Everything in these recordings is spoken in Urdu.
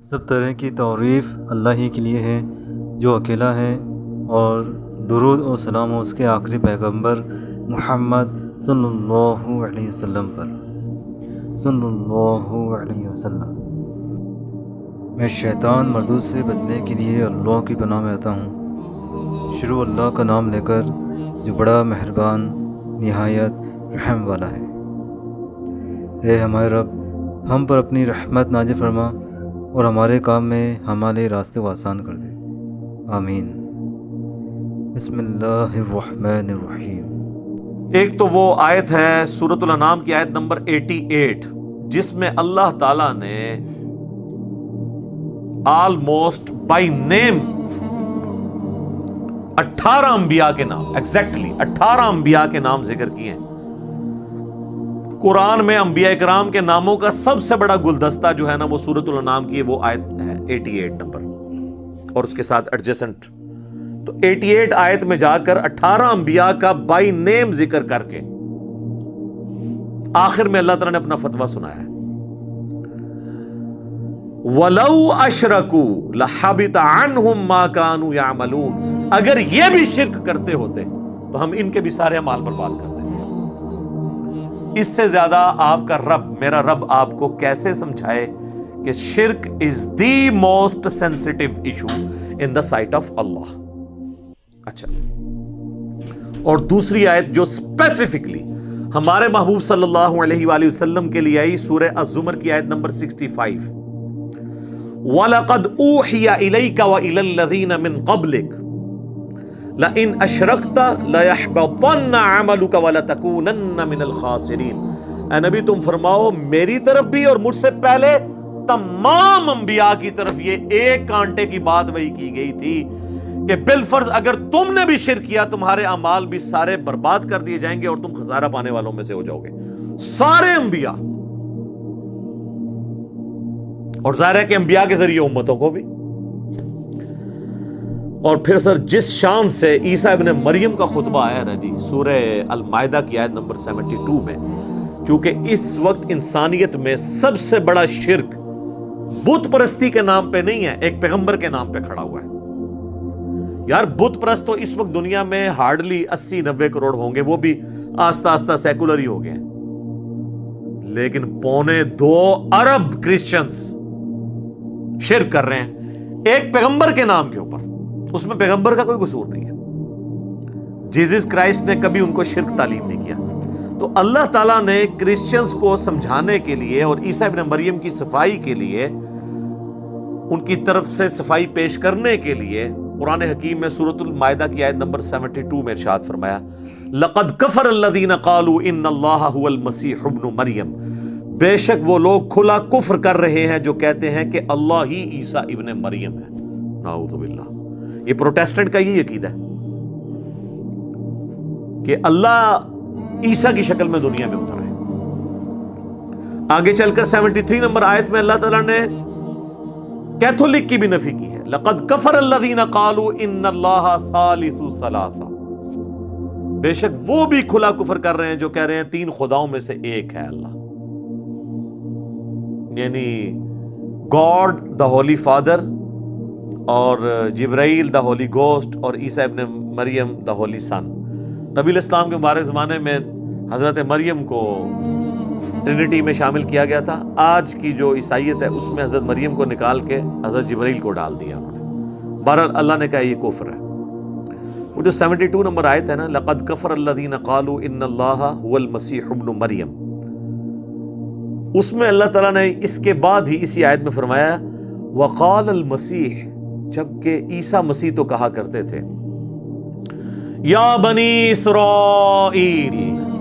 سب طرح کی تعریف اللہ ہی کے لیے ہے جو اکیلا ہے، اور درود و سلام اس کے آخری پیغمبر محمد صلی اللہ علیہ وسلم پر صلی اللہ علیہ وسلم۔ میں شیطان مردود سے بچنے کے لیے اللہ کی پناہ میں آتا ہوں۔ شروع اللہ کا نام لے کر جو بڑا مہربان نہایت رحم والا ہے۔ اے ہمارے رب، ہم پر اپنی رحمت نازل فرما اور ہمارے کام میں ہمارے راستے کو آسان کر دے، آمین۔ بسم اللہ الرحمن الرحیم۔ ایک تو وہ آیت ہے سورۃ الانعام کی آیت نمبر 88، جس میں اللہ تعالیٰ نے آلموسٹ بائی نیم 18 انبیاء کے نام، ایگزیکٹلی 18 انبیاء کے نام ذکر کیے ہیں۔ قرآن میں انبیاء کرام کے ناموں کا سب سے بڑا گلدستہ جو ہے نا وہ سورۃ الانعام کی وہ آیت ہے 88 نمبر، اور اس کے ساتھ ایڈجسنٹ۔ تو 88 آیت میں جا کر 18 انبیاء کا بائی نیم ذکر کر کے آخر میں اللہ تعالیٰ نے اپنا فتویٰ سنایا ہے، وَلَوْ أَشْرَكُوا لَحَبِطَ عَنْهُمْ مَا كَانُوا يَعْمَلُونَ، اگر یہ بھی شرک کرتے ہوتے تو ہم ان کے بھی سارے اعمال برباد کر دیتے۔ اس سے زیادہ آپ کا رب، میرا رب آپ کو کیسے سمجھائے کہ شرک is the most sensitive issue in the sight of اللہ۔ اچھا، اور دوسری آیت جو اسپیسیفکلی ہمارے محبوب صلی اللہ علیہ وآلہ وسلم کے لیے آئی، سورہ الزمر کی آیت نمبر 65، وَلَقَدْ أُوحِيَ إِلَيْكَ وَإِلَى الَّذِينَ مِن قَبْلِكَ لَإِنْ أَشْرَكْتَ لَيَحْبَطَنَّ عَمَلُكَ وَلَتَكُونَنَّ مِنَ الْخَاسِرِينَ۔ اے نبی تم فرماؤ میری طرف بھی اور مجھ سے پہلے تمام انبیاء کی طرف یہ ایک کانٹے کی بات وہی کی گئی تھی کہ بالفرض اگر تم نے بھی شرک کیا تمہارے اعمال بھی سارے برباد کر دیے جائیں گے اور تم خسارہ پانے والوں میں سے ہو جاؤ گے، سارے انبیاء۔ اور ظاہر ہے کہ انبیاء کے ذریعے امتوں کو بھی۔ اور پھر سر جس شان سے عیسیٰ ابن مریم کا خطبہ آیا نا جی سورہ المائدہ کی آیت نمبر 72 میں، چونکہ اس وقت انسانیت میں سب سے بڑا شرک بت پرستی کے نام پہ نہیں ہے، ایک پیغمبر کے نام پہ کھڑا ہوا ہے۔ یار بت پرست تو اس وقت دنیا میں ہارڈلی 80-90 کروڑ ہوں گے، وہ بھی آستہ آستہ سیکولر ہی ہو گئے ہیں، لیکن 2.25 ارب کرسچنز شرک کر رہے ہیں ایک پیغمبر کے نام کے اوپر۔ اس میں پیغمبر کا کوئی قصور نہیں ہے، جیزس کرائسٹ نے کبھی ان کو شرک تعلیم نہیں کیا۔ تو اللہ تعالیٰ نے کرسچنز کو سمجھانے کے لیے اور عیسیٰ ابن مریم کی صفائی کے لیے، ان کی طرف سے صفائی پیش کرنے کے لیے قرآن حکیم میں سورۃ المائدہ کی آیت نمبر 72 میں ارشاد فرمایا، لَقَدْ كَفَرَ الَّذِينَ قَالُوا إِنَّ اللَّهَ هُوَ الْمَسِيحُ ابْنُ مریم، بے شک وہ لوگ کھلا کفر کر رہے ہیں جو کہتے ہیں کہ اللہ ہی عیسیٰ ابن مریم ہے۔ نعوذ باللہ، یہ پروٹیسٹنٹ کا یہ عقیدہ ہے کہ اللہ عیسیٰ کی شکل میں دنیا میں اترا ہے۔ آگے چل کر 73 نمبر آیت میں اللہ تعالیٰ نے کیتھولک کی بھی نفی کی ہے، لَقَدْ كَفَرَ الَّذِينَ قَالُوا إِنَّ اللَّهَ ثَالِثُ ثَلَاثَةٍ، بے شک وہ بھی کھلا کفر کر رہے ہیں جو کہہ رہے ہیں 3 خداؤں میں سے ایک ہے اللہ، یعنی گاڈ دا ہولی فادر، اور جبرائیل دا ہولی گوسٹ، اور عیسیٰ ابن مریم دا ہولی سن۔ نبی الاسلام کے مبارک زمانے میں حضرت مریم کو ٹرینٹی میں شامل کیا گیا تھا۔ آج کی جو عیسائیت ہے اس میں حضرت مریم کو نکال کے حضرت جبرائیل کو ڈال دیا انہوں نے۔ بہرحال اللہ نے کہا یہ کفر ہے۔ وہ جو 72 نمبر آیت ہے نا، لَقَدْ كَفَرَ الَّذِينَ قَالُوا إِنَّ اللَّهَ هُوَ الْمَسِيحُ ابْنُ مریم، اس میں اللہ تعالیٰ نے اس کے بعد ہی اسی آیت میں فرمایا وَقَالَ الْمَسِيحُ، جبکہ عیسیٰ مسیح تو کہا کرتے تھے یا بنی اسرائیل،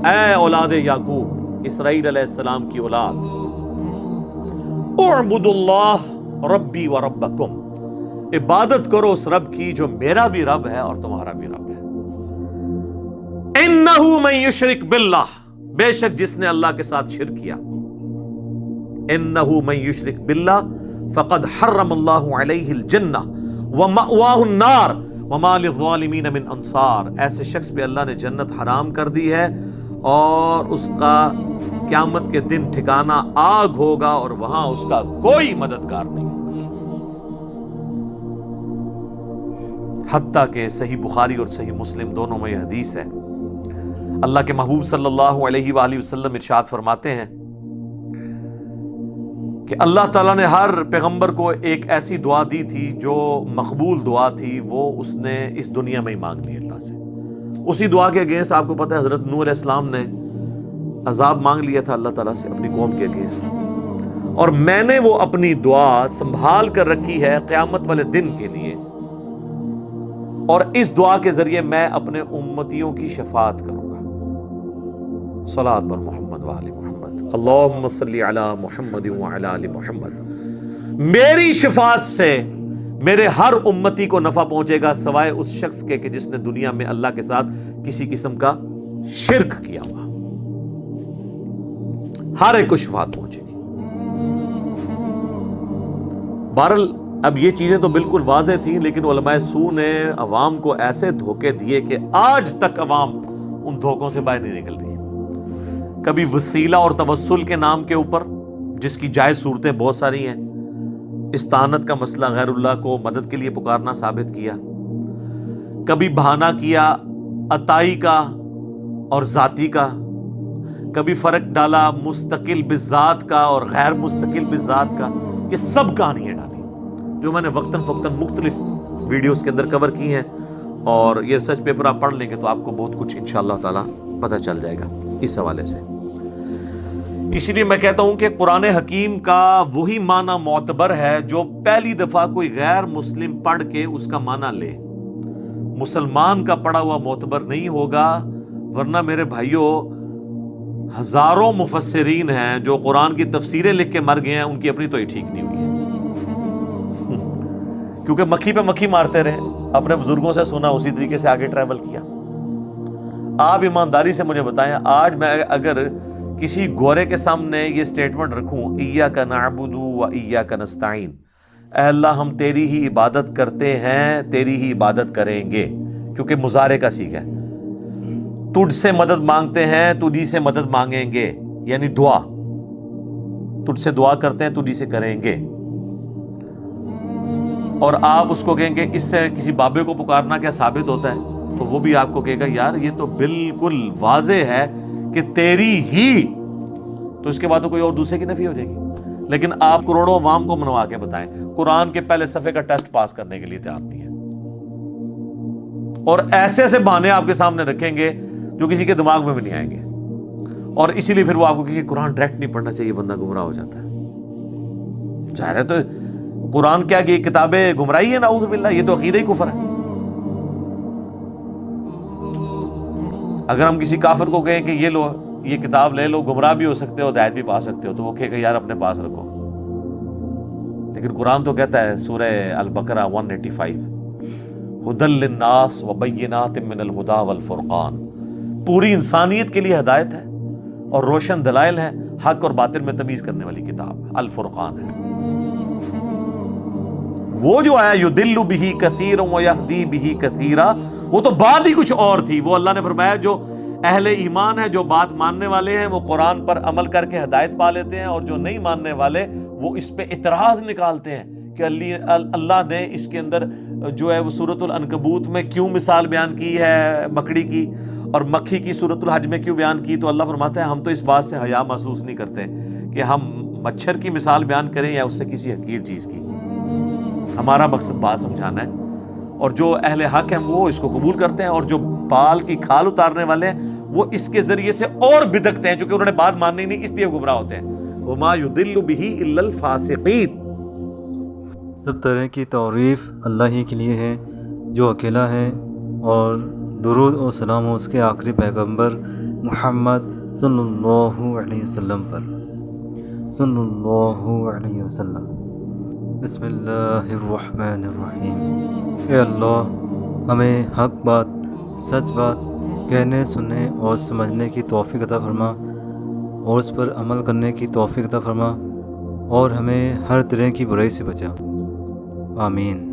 اے اولاد یعقوب، اسرائیل علیہ السلام کی اولاد، اعبدوا اللہ ربی و ربکم، عبادت کرو اس رب کی جو میرا بھی رب ہے اور تمہارا بھی رب ہے۔ انہ من یشرک باللہ، بے شک جس نے اللہ کے ساتھ شرک کیا، انہ من یشرک باللہ فقد حرم اللہ علیہ الجنہ ومأواہ النار وما للظالمین من انصار، ایسے شخص پہ اللہ نے جنت حرام کر دی ہے اور اس کا قیامت کے دن ٹھکانہ آگ ہوگا اور وہاں اس کا کوئی مددگار نہیں ہوگا۔ حتیٰ کہ صحیح بخاری اور صحیح مسلم دونوں میں یہ حدیث ہے، اللہ کے محبوب صلی اللہ علیہ وآلہ وسلم ارشاد فرماتے ہیں کہ اللہ تعالیٰ نے ہر پیغمبر کو ایک ایسی دعا دی تھی جو مقبول دعا تھی، وہ اس نے اس دنیا میں ہی مانگ لی اللہ سے۔ اسی دعا کے اگینسٹ آپ کو پتہ ہے حضرت نوح علیہ السلام نے عذاب مانگ لیا تھا اللہ تعالیٰ سے اپنی قوم کے اگینسٹ، اور میں نے وہ اپنی دعا سنبھال کر رکھی ہے قیامت والے دن کے لیے، اور اس دعا کے ذریعے میں اپنے امتیوں کی شفاعت کروں گا۔ صلاۃ پر محمد وآل محمد، اللہم صلی علی محمد وعلی آل محمد۔ میری شفاعت سے میرے ہر امتی کو نفع پہنچے گا سوائے اس شخص کے کہ جس نے دنیا میں اللہ کے ساتھ کسی قسم کا شرک کیا ہوا، ہر ایک کو شفاعت پہنچے گی۔ بہرحال اب یہ چیزیں تو بالکل واضح تھیں، لیکن علماء سو نے عوام کو ایسے دھوکے دیے کہ آج تک عوام ان دھوکوں سے باہر نہیں نکل رہی۔ کبھی وسیلہ اور توسل کے نام کے اوپر، جس کی جائز صورتیں بہت ساری ہیں، استعانت کا مسئلہ غیر اللہ کو مدد کے لیے پکارنا ثابت کیا، کبھی بہانہ کیا عطائی کا اور ذاتی کا، کبھی فرق ڈالا مستقل بذات کا اور غیر مستقل بذات کا۔ یہ سب کہانیاں ڈالی جو میں نے وقتاً فوقتاً مختلف ویڈیوز کے اندر کور کی ہیں، اور یہ ریسرچ پیپر آپ پڑھ لیں گے تو آپ کو بہت کچھ انشاءاللہ تعالی پتہ چل جائے گا اس حوالے سے۔ اسی لیے میں کہتا ہوں کہ قرآن حکیم کا وہی معنی معتبر ہے جو پہلی دفعہ کوئی غیر مسلم پڑھ کے اس کا معنی لے، مسلمان کا پڑھا ہوا معتبر نہیں ہوگا۔ ورنہ میرے بھائیوں، ہزاروں مفسرین ہیں جو قرآن کی تفسیریں لکھ کے مر گئے ہیں، ان کی اپنی تو ہی ٹھیک نہیں ہوئی ہے کیونکہ مکھی پہ مکھی مارتے رہے، اپنے بزرگوں سے سنا، اسی طریقے سے آگے ٹریول کیا۔ آپ ایمانداری سے مجھے بتائیں، آج میں اگر کسی گورے کے سامنے یہ سٹیٹمنٹ رکھوں، ایاک نعبد و ایاک نستعین، اے اللہ ہم تیری ہی عبادت کرتے ہیں، تیری ہی عبادت کریں گے، کیونکہ مضارع کا صیغہ ہے، تجھ سے مدد مانگتے ہیں، تجھی سے مدد مانگیں گے، یعنی دعا، تجھ سے دعا کرتے ہیں، تجھی سے کریں گے، اور آپ اس کو کہیں گے اس سے کسی بابے کو پکارنا کیا ثابت ہوتا ہے، تو وہ بھی آپ کو کہے گا یار یہ تو بالکل واضح ہے کہ تیری ہی، تو اس کے بعد تو کوئی اور دوسرے کی نفی ہو جائے گی۔ لیکن آپ کروڑوں عوام کو منوا کے بتائیں، قرآن کے پہلے صفحے کا ٹیسٹ پاس کرنے کے لیے تیار نہیں ہے، اور ایسے ایسے بہانے آپ کے سامنے رکھیں گے جو کسی کے دماغ میں بھی نہیں آئیں گے، اور اسی لیے پھر وہ آپ کو کہ قرآن ڈائریکٹ نہیں پڑھنا چاہیے، بندہ گمراہ ہو جاتا ہے۔ ظاہر ہے تو قرآن کیا کہ کتابیں گمراہی ہے، نعوذ باللہ، یہ تو عقیدہ ہی کفر ہے۔ اگر ہم کسی کافر کو کہیں کہ یہ لو، یہ کتاب لے لو، گمراہ بھی ہو سکتے ہو، ہدایت بھی پا سکتے ہو، تو وہ کہے گا یار اپنے پاس رکھو۔ لیکن قرآن تو کہتا ہے سورہ البقرہ 185، ھدی للناس وبینات من الہدی والفرقان، پوری انسانیت کے لیے ہدایت ہے اور روشن دلائل ہے، حق اور باطل میں تمیز کرنے والی کتاب الفرقان ہے۔ وہ جو آیا یدل بہ کثیرا ویہدی بہ کثیرا، وہ تو بات ہی کچھ اور تھی۔ وہ اللہ نے فرمایا جو اہل ایمان ہے، جو بات ماننے والے ہیں، وہ قرآن پر عمل کر کے ہدایت پا لیتے ہیں، اور جو نہیں ماننے والے وہ اس پہ اعتراض نکالتے ہیں کہ اللہ نے اس کے اندر جو ہے وہ سورۃ العنکبوت میں کیوں مثال بیان کی ہے مکڑی کی، اور مکھی کی سورۃ الحج میں کیوں بیان کی۔ تو اللہ فرماتا ہے ہم تو اس بات سے حیا محسوس نہیں کرتے کہ ہم مچھر کی مثال بیان کریں یا اس سے کسی حقیر چیز کی، ہمارا مقصد بات سمجھانا ہے، اور جو اہل حق ہیں وہ اس کو قبول کرتے ہیں، اور جو بال کی کھال اتارنے والے ہیں وہ اس کے ذریعے سے اور بدکتے ہیں، چونکہ انہوں نے بات ماننی نہیں، اس لیے گمراہ ہوتے ہیں۔ وما يضل به الا الفاسقین۔ سب طرح کی تعریف اللہ ہی کے لیے ہے جو اکیلا ہے، اور درود و سلام اس کے آخری پیغمبر محمد صلی اللہ علیہ وسلم پر، صلی اللہ علیہ وسلم۔ بسم اللہ الرحمن الرحیم۔ اے اللہ ہمیں حق بات، سچ بات کہنے، سننے اور سمجھنے کی توفیق عطا فرما، اور اس پر عمل کرنے کی توفیق عطا فرما، اور ہمیں ہر طرح کی برائی سے بچا، آمین۔